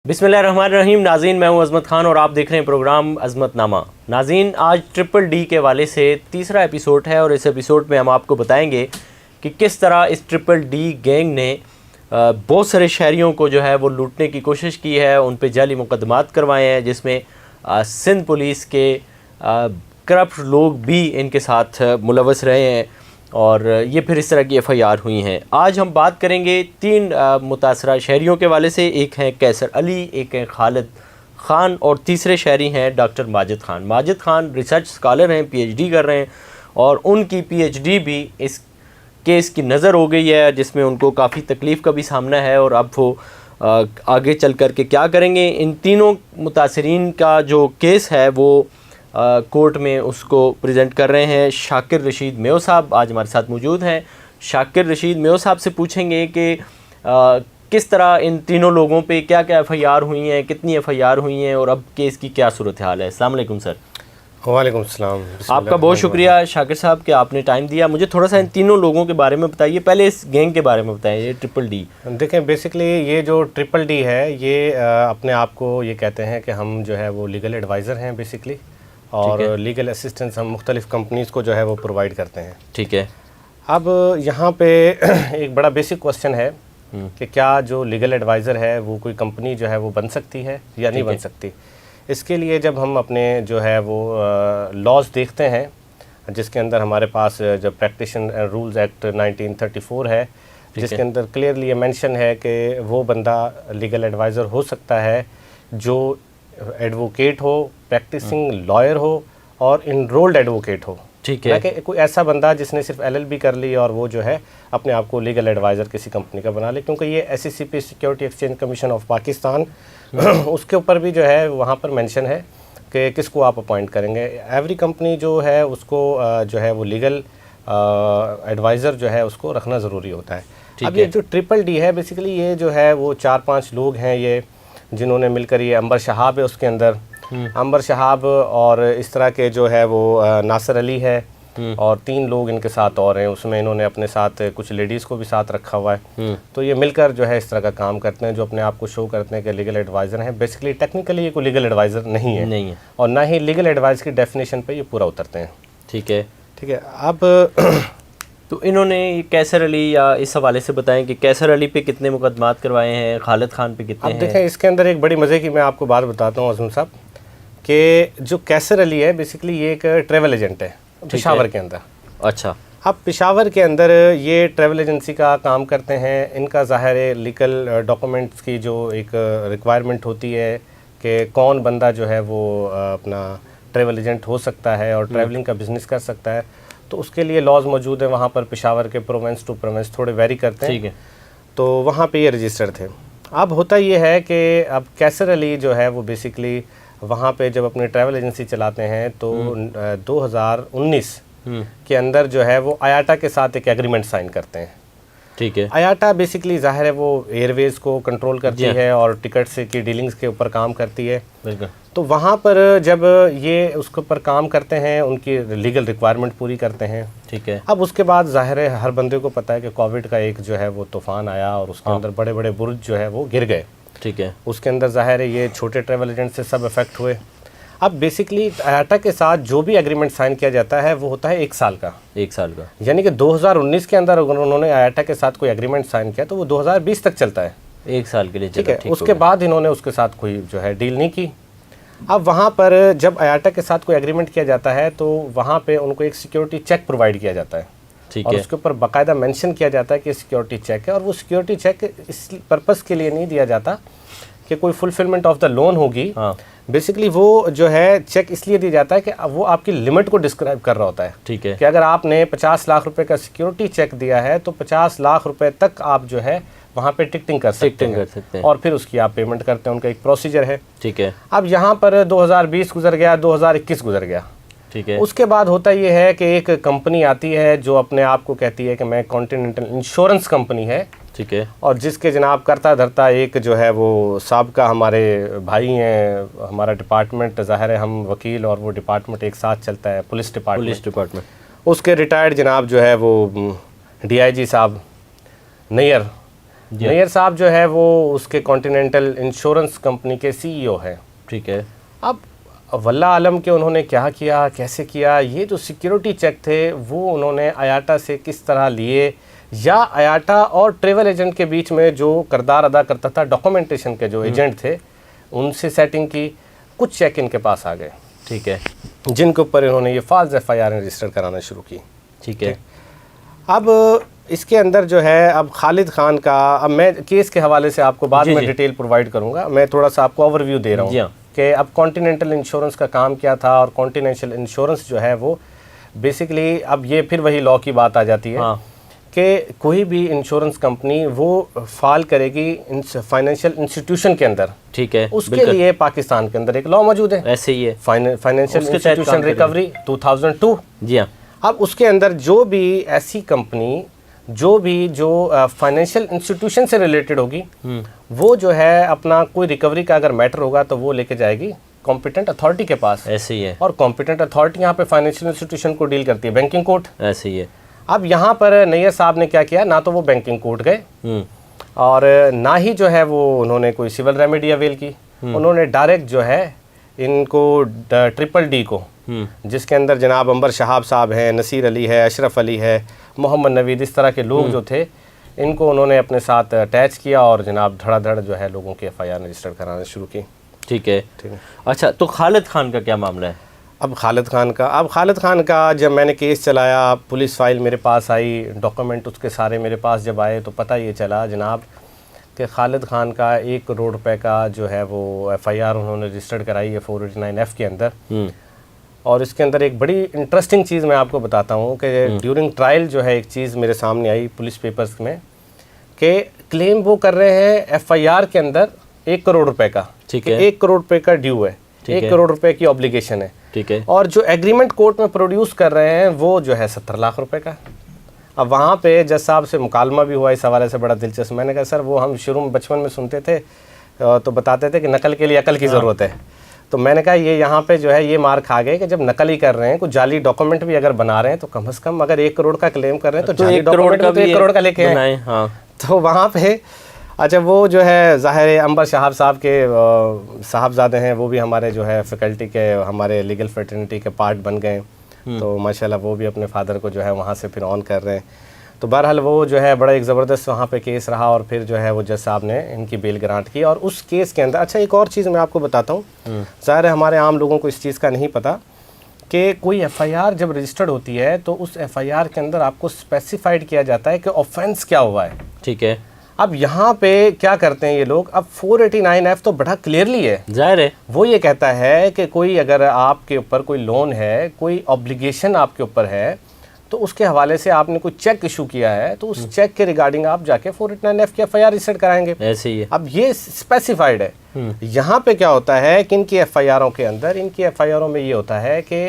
बिस्मिल्लाहिर्रहमानिर्रहीम। नाज़रीन, मैं हूं अज़मत ख़ान और आप देख रहे हैं प्रोग्राम अज़मतनामा। नाज़रीन, आज ट्रिपल डी के वाले से तीसरा एपिसोड है और इस एपिसोड में हम आपको बताएंगे कि किस तरह इस ट्रिपल डी गैंग ने बहुत सारे शहरियों को जो है वो लूटने की कोशिश की है, उन पे जाली मुकदमात करवाए हैं, जिसमें सिंध पुलिस के करप्ट लोग भी इनके साथ मुलव्वस रहे हैं और ये फिर इस तरह की एफ़आईआर हुई हैं। आज हम बात करेंगे तीन मुतासरा शहरियों के वाले से। एक हैं कैसर अली, एक हैं खालिद ख़ान और तीसरे शहरी हैं doctor Majid Khan. Majid Khan research scholar हैं, पीएचडी कर रहे हैं और उनकी पीएचडी भी इस केस की नज़र हो गई है, जिसमें उनको काफ़ी तकलीफ़ का भी सामना है और अब वो आगे चल कर के क्या करेंगे। इन तीनों मुतासरीन का जो केस है वो कोर्ट में उसको प्रेजेंट कर रहे हैं। शाकिर रशीद मेयो साहब आज हमारे साथ मौजूद हैं। शाकिर रशीद मेयो साहब से पूछेंगे कि किस तरह इन तीनों लोगों पे क्या क्या एफ़आईआर हुई हैं, कितनी एफ़आईआर हुई हैं और अब केस की क्या सूरत हाल है। अस्सलाम वालेकुम सर। वालेकुम सलाम। आपका बहुत शुक्रिया शाकिर साहब कि आपने टाइम दिया। मुझे थोड़ा सा इन तीनों लोगों के बारे में बताइए, पहले इस गैंग के बारे में बताइए, ये ट्रिपल डी। देखें, बेसिकली ये जो ट्रिपल डी है ये अपने आप को ये कहते हैं कि हम जो है वो लीगल एडवाइज़र हैं बेसिकली, और लीगल असिस्टेंस हम मुख्तलिफ़ कंपनीज़ को जो है वो प्रोवाइड करते हैं। ठीक है। अब यहाँ पे एक बड़ा बेसिक क्वेश्चन है कि क्या जो लीगल एडवाइज़र है वो कोई कंपनी जो है वो बन सकती है या नहीं बन सकती। इसके लिए जब हम अपने जो है वो लॉज देखते हैं, जिसके अंदर हमारे पास जो प्रैक्टिशन रूल्स एक्ट 1934 है, जिसके अंदर क्लियरली ये मेंशन है कि वो बंदा लीगल एडवाइज़र हो सकता है जो एडवोकेट हो, प्रैक्टिसिंग लॉयर हो और इनरोल्ड एडवोकेट हो। ठीक है। कि कोई ऐसा बंदा जिसने सिर्फ एलएलबी कर ली और वो जो है अपने आप को लीगल एडवाइज़र किसी कंपनी का बना ले, क्योंकि ये SCCP security exchange commission of Pakistan उसके ऊपर भी जो है वहाँ पर मेंशन है कि किसको आप अपॉइंट करेंगे। एवरी कंपनी जो है उसको जो है वो लीगल एडवाइज़र जो है उसको रखना ज़रूरी होता है। अब ये जो ट्रिपल डी है बेसिकली ये जो है वो 4-5 लोग हैं ये जिन्होंने मिलकर, ये अंबर शहाब है उसके अंदर, अंबर शहाब और इस तरह के जो है वो नासिर अली है और 3 लोग इनके साथ और हैं। उसमें इन्होंने अपने साथ कुछ लेडीज़ को भी साथ रखा हुआ है। तो ये मिलकर जो है इस तरह का काम करते हैं, जो अपने आप को शो करते हैं कि लीगल एडवाइज़र हैं। बेसिकली टेक्निकली ये कोई लीगल एडवाइज़र नहीं है और ना ही लीगल एडवाइस की डेफिनेशन पे ये पूरा उतरते हैं। ठीक है। ठीक है। अब तो इन्होंने कैसर अली या इस हवाले से बताएं कि कैसर अली पे कितने मुकदमात करवाए हैं, खालिद ख़ान पे कितने हैं। अब देखें, इसके अंदर एक बड़ी मज़े की मैं आपको बात बताता हूँ अज़म साहब, कि जो कैसर अली है बेसिकली ये एक ट्रैवल एजेंट है पेशावर के अंदर। अच्छा। अब पेशावर के अंदर ये ट्रैवल एजेंसी का काम करते हैं। इनका ज़ाहिर है लीगल डॉक्यूमेंट्स की जो एक रिक्वायरमेंट होती है कि कौन बंदा जो है वो अपना ट्रैवल एजेंट हो सकता है और ट्रैवलिंग का बिज़नेस कर सकता है, तो उसके लिए लॉज मौजूद है वहाँ पर। पेशावर के प्रोविंस टू प्रोविंस थोड़े वेरी करते हैं। ठीक है। तो वहाँ पे ये रजिस्टर्ड थे। अब होता ये है कि अब कैसर अली जो है वो बेसिकली वहाँ पे जब अपनी ट्रैवल एजेंसी चलाते हैं तो 2019 के अंदर जो है वो आयाटा के साथ एक एग्रीमेंट साइन करते हैं। ठीक है। आयाटा बेसिकली ज़ाहिर है वो एयरवेज़ को कंट्रोल करती है और टिकट्स की डीलिंग्स के ऊपर काम करती है। बिल्कुल। तो वहाँ पर जब ये उसके ऊपर काम करते हैं, उनकी लीगल रिक्वायरमेंट पूरी करते हैं। ठीक है। अब उसके बाद ज़ाहिर है हर बंदे को पता है कि कोविड का एक जो है वो तूफ़ान आया और उसके अंदर बड़े बड़े बुर्ज जो है वो गिर गए। ठीक है। उसके अंदर ज़ाहिर है ये छोटे ट्रैवल एजेंट से सब इफ़ेक्ट हुए। अब बेसिकली आयाटा के साथ जो भी एग्रीमेंट साइन किया जाता है वो होता है 1 साल का। 1 साल का, यानी कि 2019 के अंदर अगर उन्होंने आयाटा के साथ कोई एग्रीमेंट साइन किया तो वो 2020 तक चलता है। 1 साल के लिए। ठीक है। उसके बाद इन्होंने उसके साथ कोई जो है डील नहीं की। अब वहाँ पर जब आयाटा के साथ कोई एग्रीमेंट किया जाता है तो वहाँ पे उनको एक सिक्योरिटी चेक प्रोवाइड किया जाता है। ठीक और है। उसके ऊपर बाकायदा मेंशन किया जाता है कि सिक्योरिटी चेक है, और वो सिक्योरिटी चेक इस पर्पस के लिए नहीं दिया जाता कि कोई फुलफिलमेंट ऑफ द लोन होगी। हाँ। बेसिकली वो जो है चेक इसलिए दिया जाता है कि वो आपकी लिमिट को डिस्क्राइब कर रहा होता है। ठीक है। कि अगर आपने 50 लाख रुपए का सिक्योरिटी चेक दिया है तो 50 लाख रुपए तक आप जो है वहाँ पे टिकटिंग कर सकते हैं और फिर उसकी आप पेमेंट करते हैं। उनका एक प्रोसीजर है। ठीक है। अब यहाँ पर 2020 गुजर गया, 2021 गुजर गया। ठीक है। उसके बाद होता ये है कि एक कंपनी आती है जो अपने आप को कहती है कि मैं कॉन्टिनेंटल इंश्योरेंस कंपनी है। ठीक है। और जिसके जनाब करता धरता एक जो है वो साबका हमारे भाई हैं। हमारा डिपार्टमेंट ज़ाहिर है हम वकील और वो डिपार्टमेंट एक साथ चलता है, पुलिस डिपार्टमेंट। उसके रिटायर्ड जनाब जो है वो डीआईजी साहब नैयर नैयर साहब जो है वो उसके कॉन्टिनेंटल इंश्योरेंस कंपनी के सीईओ हैं। ठीक है। अब वल्ला आलम के उन्होंने क्या किया, कैसे किया, ये जो सिक्योरिटी चेक थे वो उन्होंने आयाटा से किस तरह लिए, या आयाटा और ट्रेवल एजेंट के बीच में जो किरदार अदा करता था डॉक्यूमेंटेशन के जो एजेंट थे उनसे सेटिंग की, कुछ चेक इनके पास आ गए। ठीक है। जिनके ऊपर इन्होंने ये फाल्स एफआईआर रजिस्टर कराना शुरू की। ठीक है। अब इसके अंदर जो है, अब खालिद खान का, अब मैं केस के हवाले से आपको बाद में डिटेल प्रोवाइड करूंगा, मैं थोड़ा सा आपको ओवरव्यू दे रहा हूँ कि अब कॉन्टिनेंटल इंश्योरेंस का काम क्या था। और कॉन्टिनेंटल इंश्योरेंस जो है वो बेसिकली, अब ये फिर वही लॉ की बात आ जाती है कि कोई भी इंश्योरेंस कंपनी वो फाल करेगी फाइनेंशियल इंस्टीट्यूशन के अंदर। ठीक है। उसके लिए पाकिस्तान के अंदर एक लॉ मौजूद है, ऐसे ही है, फाइनेंशियल इंस्टीट्यूशन रिकवरी 2002। जी हाँ। अब उसके अंदर जो भी ऐसी कंपनी जो फाइनेंशियल इंस्टीट्यूशन से रिलेटेड होगी वो जो है अपना कोई रिकवरी का अगर मैटर होगा तो वो लेके जाएगी कॉम्पिटेंट अथॉरिटी के पास। ऐसे ही है। और कॉम्पिटेंट अथॉरिटी यहाँ पे फाइनेंशियल इंस्टीट्यूशन को डील करती है, बैंकिंग कोर्ट। ऐसे ही है। अब यहाँ पर नैयर साहब ने क्या किया, ना तो वो बैंकिंग कोर्ट गए और ना ही जो है वो उन्होंने कोई सिविल रेमेडी अवेल की। उन्होंने डायरेक्ट जो है इनको ट्रिपल डी को, जिसके अंदर जनाब अंबर शहाब साहब हैं, नसीर अली है, अशरफ अली है, मोहम्मद नवीद, इस तरह के लोग जो थे इनको उन्होंने अपने साथ अटैच किया और जनाब धड़ाधड़ जो है लोगों की एफआईआर रजिस्टर कराना शुरू की। ठीक है। अच्छा, तो खालिद खान का क्या मामला है? अब खालिद खान का जब मैंने केस चलाया, पुलिस फाइल मेरे पास आई, डॉक्यूमेंट उसके सारे मेरे पास जब आए तो पता ये चला जनाब कि खालिद खान का 1 करोड़ रुपए का जो है वो एफआईआर उन्होंने रजिस्टर्ड कराई है 489F के अंदर। और इसके अंदर एक बड़ी इंटरेस्टिंग चीज़ मैं आपको बताता हूँ कि ड्यूरिंग ट्रायल जो है एक चीज़ मेरे सामने आई पुलिस पेपर्स में कि क्लेम वो कर रहे हैं एफआईआर के अंदर 1 करोड़ रुपए का। ठीक है। 1 करोड़ रुपए का ड्यू है, 1 करोड़ रुपए की ऑब्लिगेशन है। ठीक है। और जो एग्रीमेंट कोर्ट में प्रोड्यूस कर रहे हैं वो जो है 70 लाख रुपए का। अब वहाँ पे जज साहब से मुकालमा भी हुआ इस हवाले से, बड़ा दिलचस्प। मैंने कहा सर वो हम शुरू में बचपन में सुनते थे तो बताते थे कि नकल के लिए अकल की ज़रूरत है। तो मैंने कहा ये यहाँ पे जो है ये मार खा गए कि जब नकल ही कर रहे हैं, कुछ जाली डॉक्यूमेंट भी अगर बना रहे हैं तो कम से कम अगर 1 करोड़ का क्लेम कर रहे हैं तो जाली डॉक्यूमेंट तो 1 करोड़ का लेके आए। हाँ। तो वहाँ पे अच्छा वो जो है ज़ाहिर अंबर शहाब साहब के साहबजादे हैं, वो भी हमारे जो है फैकल्टी के, हमारे लीगल फ्रेटर्निटी के पार्ट बन गए। तो माशाल्लाह वो भी अपने फादर को जो है वहाँ से फिर ऑन कर रहे हैं। तो बहरहाल वो जो है बड़ा एक ज़बरदस्त वहाँ पे केस रहा और फिर जो है वो जज साहब ने इनकी बेल ग्रांट की। और उस केस के अंदर अच्छा एक और चीज़ मैं आपको बताता हूँ, ज़ाहिर है हमारे आम लोगों को इस चीज़ का नहीं पता कि कोई एफआईआर जब रजिस्टर्ड होती है तो उस एफआईआर के अंदर आपको स्पेसिफाइड किया जाता है कि ऑफेंस क्या हुआ है। ठीक है। अब यहाँ पे क्या करते हैं ये लोग, अब 489F तो बड़ा क्लियरली है, जाहिर है वो ये कहता है कि कोई अगर आपके ऊपर कोई लोन है, कोई ऑब्लिगेशन आपके ऊपर है तो उसके हवाले से आपने कोई चेक इशू किया है तो उस चेक के रिगार्डिंग आप जाके 489F की एफआईआर रजिस्टर कराएंगे। ऐसे ही है। अब ये स्पेसिफाइड है। यहाँ पे क्या होता है कि इनकी एफआईआरों के अंदर, इनकी एफआईआरों में ये होता है कि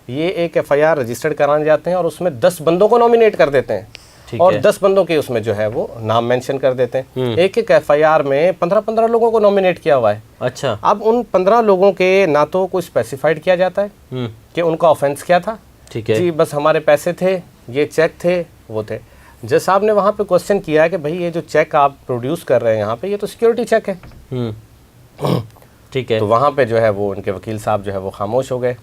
ये एक एफआईआर रजिस्टर्ड कराने जाते हैं और उसमें 10 बंदों को नॉमिनेट कर देते हैं और 10 बंदों के उसमें जो है वो नाम मेंशन कर देते हैं। एक एक एफआईआर में 15-15 लोगों को नॉमिनेट किया हुआ है। अच्छा, अब उन 15 लोगों के ना तो कोई स्पेसिफाइड किया जाता है कि उनका ऑफेंस क्या था। ठीक है जी, बस हमारे पैसे थे, ये चेक थे, वो थे। जज साहब ने वहाँ पे क्वेश्चन किया कि भाई ये जो चेक आप प्रोड्यूस कर रहे हैं यहाँ पे, ये तो सिक्योरिटी चेक है। ठीक है। तो वहाँ पे जो है वो उनके वकील साहब जो है वो खामोश हो गए।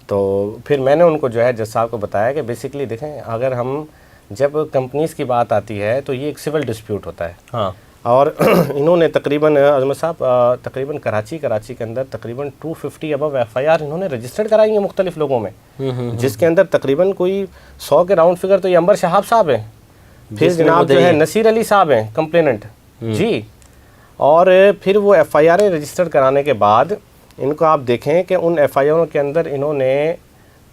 तो फिर मैंने उनको जो है जज साहब को बताया कि बेसिकली देखें, अगर हम जब कंपनीज़ की बात आती है तो ये एक सिविल डिस्प्यूट होता है। हाँ। और इन्होंने तकरीबन अजमत साहब तकरीबन कराची के अंदर तकरीबन 250 अबव एफआईआर इन्होंने रजिस्टर्ड कराई हैं मुख्तलिफ लोगों में, जिसके अंदर तकरीबन कोई 100 के राउंड फिगर तो ये अंबर शहाब साहब हैं, फिर जनाब जो है नसीर अली साहब हैं कंप्लेनेंट जी। और फिर वो एफआईआर रजिस्टर्ड कराने के बाद इनको आप देखें कि उन एफआईआरों के अंदर इन्होंने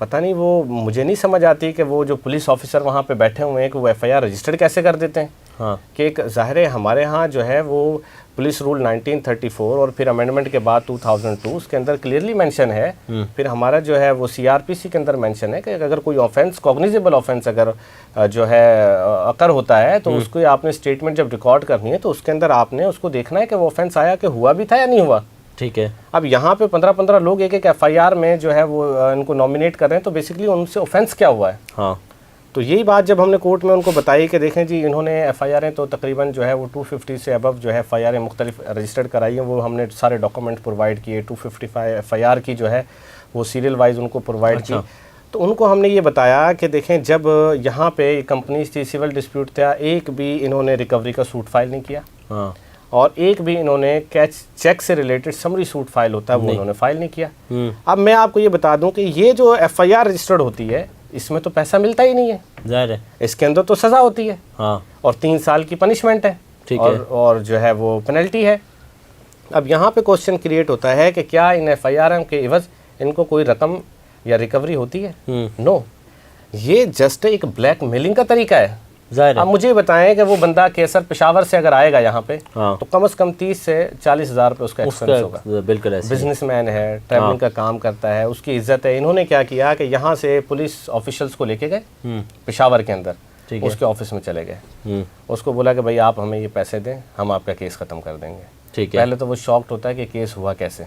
पता नहीं, वो मुझे नहीं समझ आती कि वो जो पुलिस ऑफिसर वहाँ पे बैठे हुए हैं कि वो एफआईआर रजिस्टर्ड कैसे कर देते हैं। हाँ। कि एक ज़ाहिर है हमारे यहाँ जो है वो पुलिस रूल 1934 और फिर अमेंडमेंट के बाद 2002 उसके अंदर क्लियरली मेंशन है। फिर हमारा जो है वो सीआरपीसी के अंदर मेंशन है कि अगर कोई ऑफेंस, कॉग्निजेबल ऑफेंस अगर जो है अकर होता है तो उसको आपने स्टेटमेंट जब रिकॉर्ड करनी है तो उसके अंदर आपने उसको देखना है कि वो ऑफेंस आया कि हुआ भी था या नहीं हुआ। ठीक है। अब यहाँ पे 15-15 लोग एक एक एफआईआर में जो है वो इनको नॉमिनेट कर रहे हैं तो बेसिकली उनसे ऑफेंस क्या हुआ है। हाँ। तो यही बात जब हमने कोर्ट में उनको बताई कि देखें जी इन्होंने एफआईआरें तो तकरीबन जो है वो 250 से अबव जो है एफआईआरें मुख्तलिफ रजिस्टर्ड कराई हैं, वो हमने सारे डॉक्यूमेंट प्रोवाइड किए, 255 एफआईआर की जो है वो सीरियल वाइज उनको प्रोवाइड की। तो उनको हमने ये बताया कि देखें जब यहाँ पे कंपनीज थी, सिविल डिस्प्यूट था, एक भी इन्होंने रिकवरी का सूट फाइल नहीं किया। हाँ। और एक भी इन्होंने कैच चेक से रिलेटेड समरी सूट फाइल होता है वो इन्होंने फाइल नहीं किया। अब मैं आपको ये बता दूं कि ये जो एफआईआर रजिस्टर्ड होती है इसमें तो पैसा मिलता ही नहीं है, जाहिर है, इसके अंदर तो सज़ा होती है। हाँ। और 3 साल की पनिशमेंट है, ठीक है, और जो है वो पेनल्टी है। अब यहाँ पे क्वेश्चन क्रिएट होता है कि क्या इन एफआईआर के एवज इनको कोई रकम या रिकवरी होती है? नो, ये जस्ट एक ब्लैक मेलिंग का तरीका है। अब मुझे बताएं कि वो बंदा केसर पेशावर से अगर आएगा यहाँ पे, हाँ, तो कम से कम 30 से 40 हज़ार रुपये उसका एक्सपेंस होगा। बिल्कुल ऐसे बिजनेसमैन है, ट्रैवलिंग का काम करता है, उसकी इज्जत है। इन्होंने क्या किया कि यहाँ से पुलिस ऑफिशियल्स को लेके गए पेशावर के अंदर, उसके ऑफिस में चले गए, उसको बोला कि भाई आप हमें ये पैसे दें, हम आपका केस ख़त्म कर देंगे। ठीक है। पहले तो वो शॉक्ड होता है कि केस हुआ कैसे।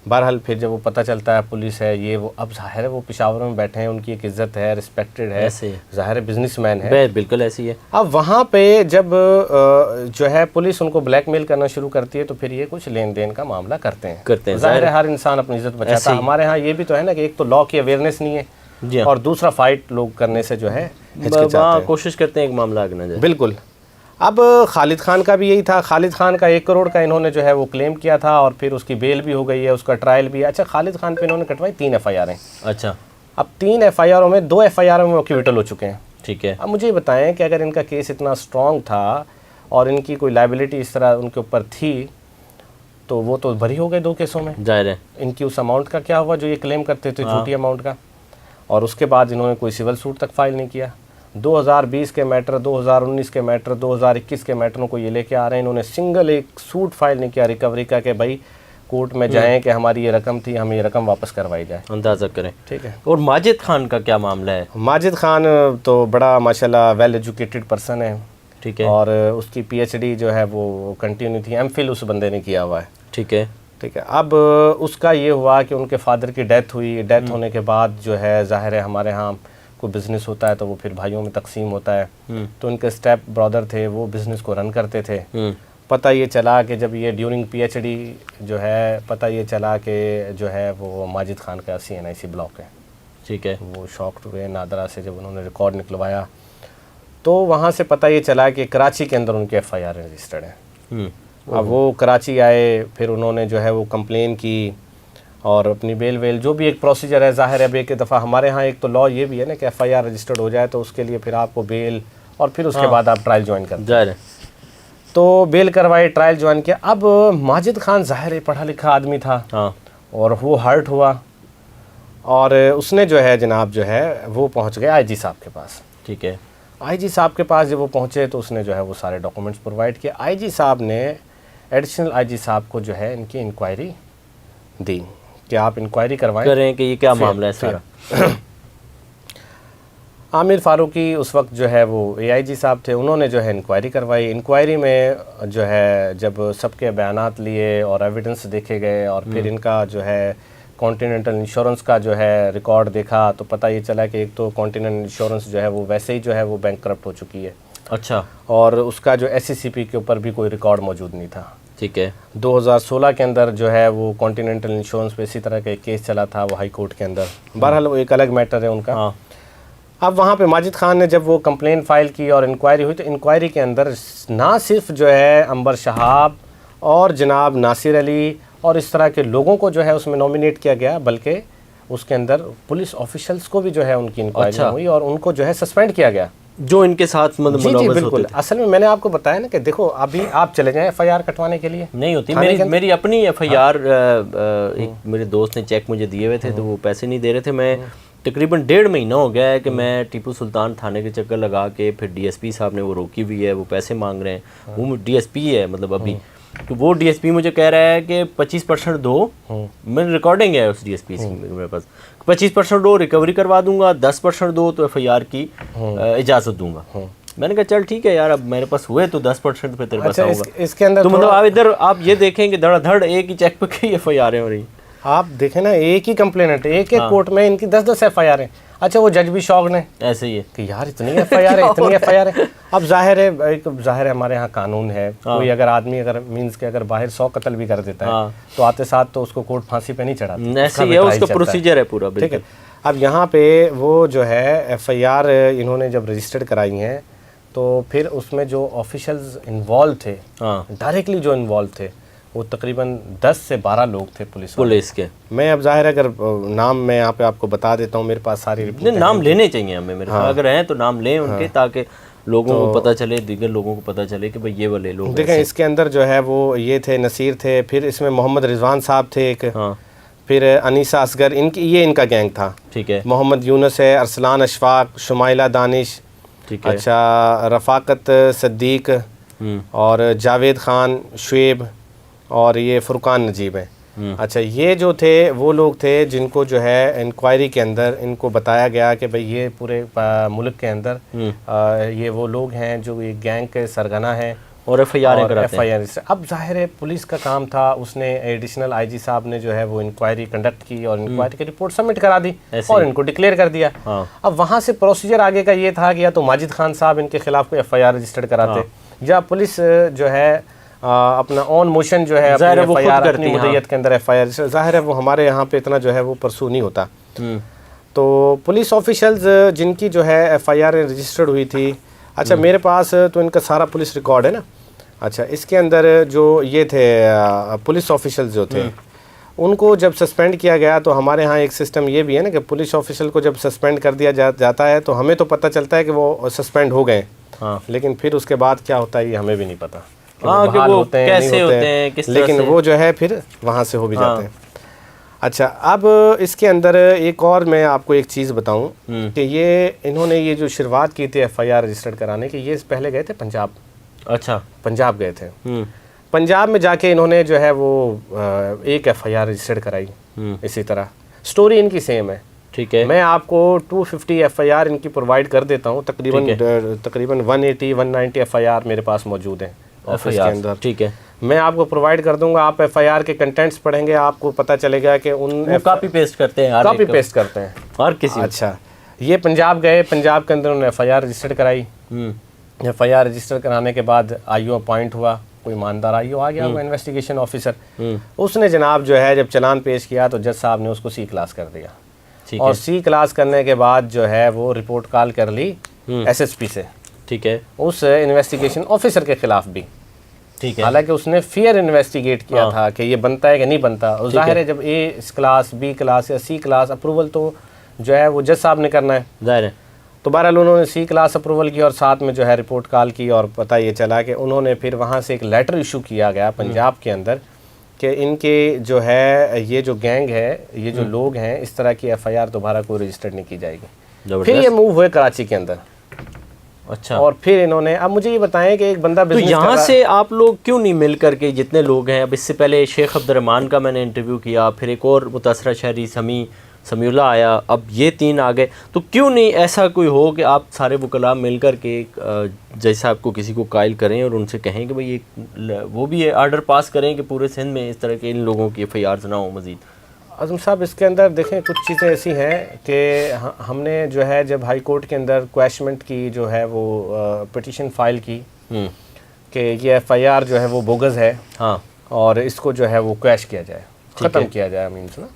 बहरहाल फिर जब वो पता चलता है पुलिस है ये वो, अब जाहिर है वो पेशावर में बैठे हैं, उनकी एक इज्जत है, रिस्पेक्टेड है, जाहिर है बिजनेसमैन है, बिल्कुल ऐसी है। अब वहाँ पे जब जो है पुलिस उनको ब्लैकमेल करना शुरू करती है तो फिर ये कुछ लेन देन का मामला करते हैं। जाहिर है हर इंसान अपनी इज्जत बचाता है। हमारे यहाँ ये भी तो है ना कि एक तो लॉ की अवेयरनेस नहीं है और दूसरा फाइट लोग करने से जो है कोशिश करते हैं एक मामला आगे न जाए। बिल्कुल। अब खालिद खान का भी यही था। खालिद खान का 1 करोड़ का इन्होंने जो है वो क्लेम किया था और फिर उसकी बेल भी हो गई है, उसका ट्रायल भी है। अच्छा, खालिद खान पे इन्होंने कटवाई 3 एफआईआर हैं। अच्छा, अब 3 एफआईआरों में 2 एफआईआर में एक्विटल हो चुके हैं। ठीक है। अब मुझे बताएं कि अगर इनका केस इतना स्ट्रॉन्ग था और इनकी कोई लाइबिलिटी इस तरह उनके ऊपर थी तो वो तो भरी हो गए 2 केसों में। जाहिर है। इनकी उस अमाउंट का क्या हुआ जो ये क्लेम करते थे, छोटी अमाउंट का, और उसके बाद इन्होंने कोई सिविल सूट तक फाइल नहीं किया। 2020 के मैटर, 2019 के मैटर, 2021 के मैटरों को ये लेके आ रहे हैं। इन्होंने सिंगल एक सूट फाइल नहीं किया रिकवरी का कि भाई कोर्ट में जाएं कि हमारी ये रकम थी, हमें ये रकम वापस करवाई जाए। अंदाज़ा करें। ठीक है। और माजिद खान का क्या मामला है? माजिद खान तो बड़ा माशाल्लाह वेल एजुकेटेड पर्सन है। ठीक है। और उसकी पीएचडी जो है वो कंटिन्यू थी, एमफिल उस बंदे ने किया हुआ है। ठीक है। ठीक है। अब उसका ये हुआ कि उनके फादर की डेथ हुई। डेथ होने के बाद जो है जाहिर है हमारे यहाँ कोई बिज़नेस होता है तो वो फिर भाइयों में तकसीम होता है। तो उनके स्टेप ब्रदर थे, वो बिज़नेस को रन करते थे। पता ये चला कि जब ये ड्यूरिंग पीएचडी जो है, पता ये चला कि जो है वो माजिद खान का CNIC ब्लॉक है। ठीक है। वो शॉक्ड हुए नादरा से जब उन्होंने रिकॉर्ड निकलवाया तो वहाँ से पता ये चला कि कराची के अंदर उनके एफआईआर रजिस्टर्ड है। अब वो कराची आए, फिर उन्होंने जो है वो कंप्लेन की और अपनी बेल वेल जो भी एक प्रोसीजर है, ज़ाहिर है एक दफ़ा हमारे यहाँ एक तो लॉ ये भी है ना कि एफआईआर रजिस्टर्ड हो जाए तो उसके लिए फिर आपको बेल और फिर उसके बाद आप ट्रायल ज्वाइन करते हैं। तो बेल करवाई, ट्रायल ज्वाइन किया। अब माजिद खान ज़ाहिर है पढ़ा लिखा आदमी था और वो हर्ट हुआ और उसने जो है जनाब जो है वो पहुँच गया IG साहब के पास। ठीक है। IG साहब के पास जब वो पहुँचे तो उसने जो है वो सारे डॉक्यूमेंट्स प्रोवाइड किए। IG साहब ने एडिशनल IG साहब को जो है इनकी इंक्वायरी दी कि आप इंक्वायरी करें कि ये क्या मामला है सारा। आमिर फारूकी उस वक्त जो है वो AIG साहब थे, उन्होंने जो है इंक्वायरी करवाई। इंक्वायरी में जो है जब सबके बयानात लिए और एविडेंस देखे गए और फिर इनका जो है कॉन्टिनेंटल इंश्योरेंस का जो है रिकॉर्ड देखा तो पता ये चला कि एक तो कॉन्टिनेंटल इंश्योरेंस जो है वो वैसे ही जो है वो बैंकक्रप्ट हो चुकी है। अच्छा। और उसका जो SCCP के ऊपर भी कोई रिकॉर्ड मौजूद नहीं था। ठीक है। 2016 के अंदर जो है वो कॉन्टिनेंटल इंश्योरेंस पे इसी तरह का एक केस चला था वो हाई कोर्ट के अंदर। बहरहाल वो एक अलग मैटर है उनका। अब वहाँ पे माजिद खान ने जब वो कंप्लेन फाइल की और इंक्वायरी हुई तो इंक्वायरी के अंदर ना सिर्फ जो है अंबर शहाब और जनाब नासिर अली और इस तरह के लोगों को जो है उसमें नॉमिनेट किया गया, बल्कि उसके अंदर पुलिस ऑफिशियल्स को भी जो है उनकी इंक्वायरी हुई और उनको जो है सस्पेंड किया गया जो इनके साथ मतलब जी बिल्कुल। असल में मैंने आपको बताया ना कि देखो अभी आप चले जाएं FIR कटवाने के लिए नहीं होती। मेरी अपनी FIR एक मेरे दोस्त ने चेक मुझे दिए हुए थे तो वो पैसे नहीं दे रहे थे। मैं तकरीबन 1.5 महीना हो गया है कि मैं टीपू सुल्तान थाने के चक्कर लगा के फिर DSP साहब ने वो रोकी हुई है, वो पैसे मांग रहे हैं। वो DSP है मतलब अभी तो वो DSP मुझे कह रहा है कि 25% दो। मेरी रिकॉर्डिंग है उस DSP की मेरे पास, 25% दो रिकवरी करवा दूंगा, 10% दो तो FIR की इजाज़त दूंगा। मैंने कहा चल ठीक है यार, अब मेरे पास हुए तो 10% पे तेरे पास आऊंगा। इसके अंदर तो मतलब आप इधर आप ये देखें कि धड़ाधड़ एक ही चेक पे कई FIR हो रही। आप देखें ना एक ही कंप्लेनेंट एक कोर्ट में इनकी 10-10 FIR हैं। अच्छा वो जज भी शौक ने ऐसे ही है कि यार इतनी एफआईआर है, इतनी एफआईआर है। अब जाहिर है हमारे यहाँ कानून है, कोई अगर आदमी अगर मींस के अगर बाहर 100 कत्ल भी कर देता है तो आते साथ तो उसको कोर्ट फांसी पे नहीं चढ़ाता, ऐसे ही है, उसका प्रोसीजर है पूरा। ठीक है। अब यहाँ पे वो जो है एफआईआर इन्होंने जब रजिस्टर्ड कराई हैं तो फिर उसमें जो ऑफिशियल्स इन्वॉल्व थे, डायरेक्टली जो इन्वॉल्व थे, वो तकरीबन 10 से 12 लोग थे पुलिस के। मैं अब जाहिर है अगर नाम मैं यहाँ पे आपको बता देता हूँ, मेरे पास सारी रिपोर्ट नाम लेने चाहिए हमें, मेरे पास अगर हैं तो नाम लें उनके, ताकि लोगों को पता चले, दीगर लोगों को पता चले कि भाई ये वाले लोग देखें। इसके अंदर जो है वो ये थे, नसीर थे, फिर इसमें मोहम्मद रिजवान साहब थे एक, फिर अनीसा असगर, ये इनका गैंग था। ठीक है। मोहम्मद यूनुस है, अरसलान अशफाक, शुमाइला दानिश, ठीक है। अच्छा रफ़ाकत सद्दीक और जावेद खान, शुएब और ये फुरकान नजीब है। अच्छा ये जो थे वो लोग थे जिनको जो है इंक्वायरी के अंदर इनको बताया गया कि भाई ये पूरे मुल्क के अंदर ये वो लोग हैं जो ये गैंग के सरगना हैं और एफआईआर कराते हैं। अब जाहिर है पुलिस का काम था, उसने एडिशनल आईजी साहब ने जो है वो इंक्वायरी कंडक्ट की और इंक्वायरी की रिपोर्ट सबमिट करा दी और इनको डिक्लेयर कर दिया। अब वहाँ से प्रोसीजर आगे का ये था कि या तो माजिद खान साहब इनके खिलाफ कोई एफआईआर रजिस्टर्ड कराते, या पुलिस जो है अपना ऑन मोशन जो है एफआईआर अपनी मुद्दत के अंदर एफआईआर, जाहिर है वो हमारे यहाँ पे इतना जो है वो परसू नहीं होता। तो पुलिस ऑफिशल्स जिनकी जो है एफआईआर रजिस्टर्ड हुई थी, अच्छा मेरे पास तो इनका सारा पुलिस रिकॉर्ड है ना। अच्छा इसके अंदर जो ये थे पुलिस ऑफिशल्स जो थे उनको जब सस्पेंड किया गया, तो हमारे यहाँ एक सिस्टम ये भी है ना कि पुलिस ऑफिशियल को जब सस्पेंड कर दिया जाता है तो हमें तो पता चलता है कि वो सस्पेंड हो गए, लेकिन फिर उसके बाद क्या होता है ये हमें भी नहीं पता कि वो होते हैं कैसे होते हैं, किस तरह लेकिन वो जो है फिर वहाँ से हो भी जाते हैं। अच्छा अब इसके अंदर एक और मैं आपको एक चीज़ बताऊं कि ये इन्होंने ये जो शुरुआत की थी एफआईआर रजिस्टर्ड कराने की, ये पहले गए थे पंजाब। अच्छा पंजाब गए थे। पंजाब में जाके इन्होंने जो है वो एक एफआईआर रजिस्टर्ड कराई। इसी तरह स्टोरी इनकी सेम है। ठीक है। मैं आपको 250 एफआईआर इनकी प्रोवाइड कर देता हूँ, तकरीबन 180-190 एफआईआर मेरे पास मौजूद हैं ऑफिस के अंदर। ठीक है, मैं आपको प्रोवाइड कर दूंगा। आप एफआईआर के कंटेंट्स पढ़ेंगे, आपको पता चलेगा कि उन कॉपी पेस्ट करते हैं, कॉपी पेस्ट करते हैं और किसी। अच्छा ये पंजाब गए, पंजाब के अंदर उन्होंने एफआईआर रजिस्टर्ड कराई। एफआईआर रजिस्टर कराने के बाद आईओ अपॉइंट हुआ, कोई ईमानदार आईओ आ गया, वो इन्वेस्टिगेशन ऑफिसर। उसने जनाब जो है जब चलान पेश किया तो जज साहब ने उसको सी क्लास कर दिया, और सी क्लास करने के बाद जो है वो रिपोर्ट कॉल कर ली एसएसपी से। ठीक है। उस इन्वेस्टिगेशन ऑफिसर के खिलाफ भी। ठीक है। हालांकि उसने फियर इन्वेस्टिगेट किया था कि ये बनता है कि नहीं बनता, और जाहिर है जब ए क्लास, बी क्लास या सी क्लास अप्रूवल तो जो है वो जज साहब ने करना है, जाहिर है। तो बहरहाल उन्होंने सी क्लास अप्रूवल की और साथ में जो है रिपोर्ट कॉल की, और पता ये चला कि उन्होंने फिर वहाँ से एक लेटर इशू किया गया पंजाब के अंदर कि इनके जो है ये जो गैंग है, ये जो लोग हैं, इस तरह की एफआईआर दोबारा कोई रजिस्टर्ड नहीं की जाएगी। फिर ये मूव हुए कराची के अंदर। अच्छा। और फिर इन्होंने, अब मुझे ये बताएं कि एक बंदा तो यहाँ से आप लोग क्यों नहीं मिल करके, जितने लोग हैं, अब इससे पहले शेख अब्दुर्रहमान का मैंने इंटरव्यू किया, फिर एक और मुतासरा शहरी समीउल्लाह आया, अब ये 3 आ गए, तो क्यों नहीं ऐसा कोई हो कि आप सारे वकला मिल कर के जैसा आपको किसी को कायल करें और उनसे कहें कि भाई ये वो भी ये आर्डर पास करें कि पूरे सिंध में इस तरह के इन लोगों की एफआईआर ना हो मज़ीद। आज़म साहब इसके अंदर देखें कुछ चीज़ें ऐसी हैं कि हमने जो है जब हाई कोर्ट के अंदर क्वैशमेंट की जो है वो पिटीशन फाइल की कि ये एफआईआर जो है वो बोगस है, हाँ, और इसको जो है वो क्वैश किया जाए, ख़त्म किया जाए मीन्स ना।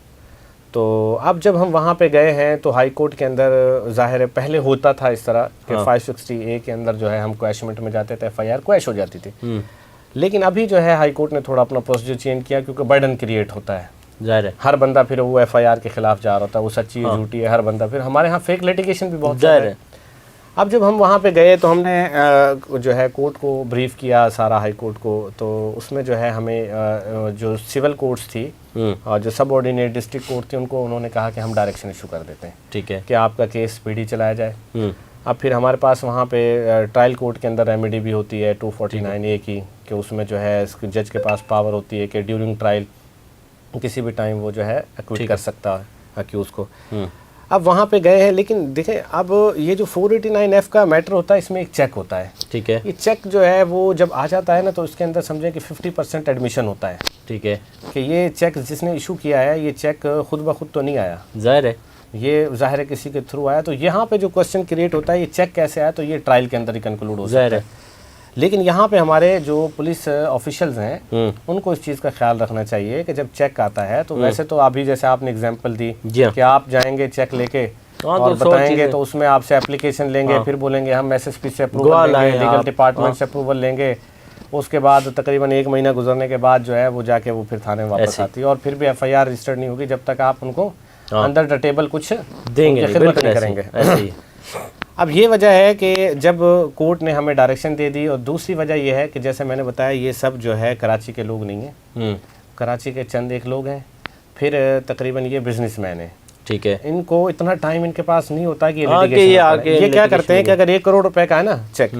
तो अब जब हम वहाँ पे गए हैं तो हाई कोर्ट के अंदर ज़ाहिर है पहले होता था इस तरह कि 560A के अंदर जो है हम क्वैशमेंट में जाते थे, एफआईआर क्वैश हो जाती थी। लेकिन अभी जो है हाई कोर्ट ने थोड़ा अपना प्रोसीजर चेंज किया, क्योंकि बर्डन क्रिएट होता है, जाहिर है हर बंदा फिर वो एफआईआर के खिलाफ जा रहा होता है, वो सच्ची झूठी है, हर बंदा फिर हमारे यहाँ फेक लिटिगेशन भी बहुत जाहिर है। अब जब हम वहाँ पे गए तो हमने जो है कोर्ट को ब्रीफ किया, सारा हाई कोर्ट को, तो उसमें जो है हमें जो सिविल कोर्ट्स थी और जो सब ऑर्डिनेट डिस्ट्रिक्ट कोर्ट थी, उनको उन्होंने कहा कि हम डायरेक्शन इशू कर देते हैं, ठीक है, कि आपका केस स्पीडी चलाया जाए। अब फिर हमारे पास वहाँ पे ट्रायल कोर्ट के अंदर रेमेडी भी होती है 249A की, कि उसमें जो है जज के पास पावर होती है कि ड्यूरिंग ट्रायल किसी भी टाइम वो जो है एक्विट कर सकता है अक्यूज को। अब वहाँ पे गए हैं, लेकिन देखें अब ये जो 489F का मैटर होता है, इसमें एक चेक होता है, ठीक है। ये चेक जो है वो जब आ जाता है ना, तो इसके अंदर समझें कि 50% एडमिशन होता है, ठीक है, कि ये चेक जिसने इशू किया है, ये चेक खुद ब खुद तो नहीं आया, जाहिर है, ये ज़ाहिर है किसी के थ्रू आया। तो यहाँ पे जो क्वेश्चन क्रिएट होता है ये चेक कैसे आया, तो ये ट्रायल के अंदर ही कंक्लूड हो सकता है। लेकिन यहाँ पे हमारे जो पुलिस ऑफिशियल्स हैं उनको इस चीज़ का ख्याल रखना चाहिए कि जब चेक आता है तो वैसे तो अभी जैसे आपने एग्जांपल दी कि आप जाएंगे चेक लेके और बताएंगे, तो उसमें आपसे एप्लीकेशन लेंगे, फिर बोलेंगे हम एसएसपी से अप्रूवल लेंगे, लीगल डिपार्टमेंट से अप्रूवल लेंगे, उसके बाद तकरीबन 1 महीना गुजरने के बाद जो है वो जाके वो फिर थाने में वापस आती है और फिर भी एफआईआर रजिस्टर्ड नहीं होगी जब तक आप उनको अंडर द टेबल कुछ देंगे खिदमत नहीं करेंगे। अब ये वजह है कि जब कोर्ट ने हमें डायरेक्शन दे दी, और दूसरी वजह ये है कि जैसे मैंने बताया ये सब जो है कराची के लोग नहीं हैं, कराची के चंद एक लोग हैं, फिर तकरीबन ये बिजनेसमैन हैं। ठीक है, इनको इतना टाइम इनके पास नहीं होता कि ये क्या करते हैं कि अगर 1 करोड़ रुपए का है ना चेक,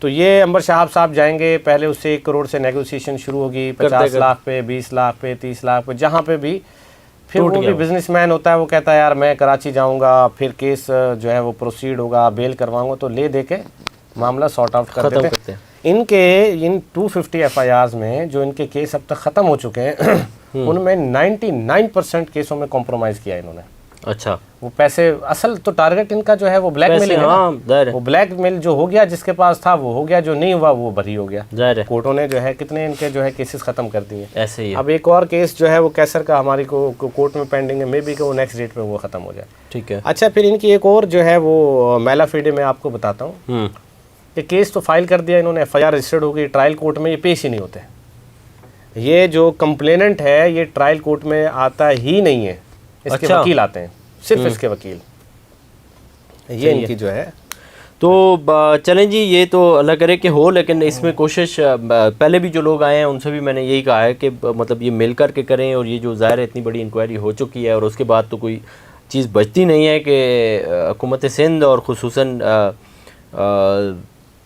तो ये अंबर साहब जाएंगे, पहले उससे 1 करोड़ से नेगोशिएशन शुरू होगी, 50 लाख पे, 20 लाख पे, 30 लाख पे, जहाँ पे भी। फिर वो भी बिजनेसमैन होता है, वो कहता है यार मैं कराची जाऊंगा, फिर केस जो है वो प्रोसीड होगा, बेल करवाऊंगा, तो ले दे के मामला सॉर्ट आउट कर देते हैं। इन 250 एफआईआर्स में जो इनके केस अब तक ख़त्म हो चुके हैं उनमें 99% केसों में कॉम्प्रोमाइज़ किया इन्होंने। अच्छा, वो पैसे असल तो टारगेट इनका जो है वो ब्लैकमेलिंग है, वो ब्लैकमेल जो हो गया जिसके पास था वो हो गया, जो नहीं हुआ वो बरी हो गया। कोर्टों ने जो है कितने इनके जो है केसेस खत्म कर दिए। ऐसे ही अब एक और केस जो है वो कैसर का हमारी को कोर्ट में पेंडिंग है, मे बी कि वो नेक्स्ट डेट पे वो खत्म हो जाए। ठीक है। अच्छा, फिर इनकी एक और जो है वो मैलाफिडे में आपको बताता हूँ कि केस तो फाइल कर दिया इन्होंने, एफआईआर रजिस्टर्ड हो गई, ट्रायल कोर्ट में ये पेश ही नहीं होते। ये जो कंप्लेनेंट है ये ट्रायल कोर्ट में आता ही नहीं है, इसके वकील आते हैं, सिर्फ इसके वकील, ये इनकी जो है। तो चलें जी, ये तो अल्लाह करे कि हो, लेकिन इसमें कोशिश पहले भी जो लोग आए हैं उनसे भी मैंने यही कहा है कि मतलब ये मिल कर के करें, और ये जो ज़ाहिर है इतनी बड़ी इंक्वायरी हो चुकी है और उसके बाद तो कोई चीज़ बचती नहीं है कि हुकूमत सिंध और ख़ुसूसन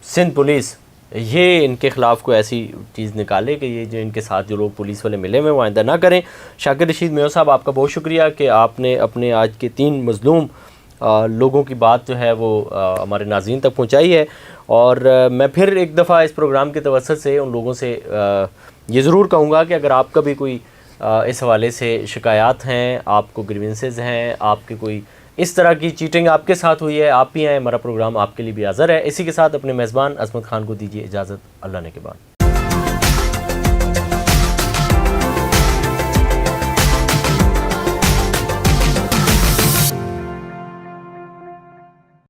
सिंध पुलिस ये इनके ख़िलाफ़ कोई ऐसी चीज़ निकाले कि ये जो इनके साथ जो लोग पुलिस वाले मिले हुए वो आइंदा ना करें। शाकिर रशीद मेयर साहब, आपका बहुत शुक्रिया कि आपने अपने आज के 3 मज़लूम लोगों की बात जो है वो हमारे नाज़रीन तक पहुंचाई है। और मैं फिर एक दफ़ा इस प्रोग्राम के तवस्सुत से उन लोगों से ये ज़रूर कहूँगा कि अगर आपका भी कोई इस हवाले से शिकायत हैं, आपको ग्रीवेंसेस हैं, आपके कोई इस तरह की चीटिंग आपके साथ हुई है, आप भी आएँ, हमारा प्रोग्राम आपके लिए भी हाज़िर है। इसी के साथ अपने मेज़बान अज़मत खान को दीजिए इजाज़त, अल्लाह ने के बाद।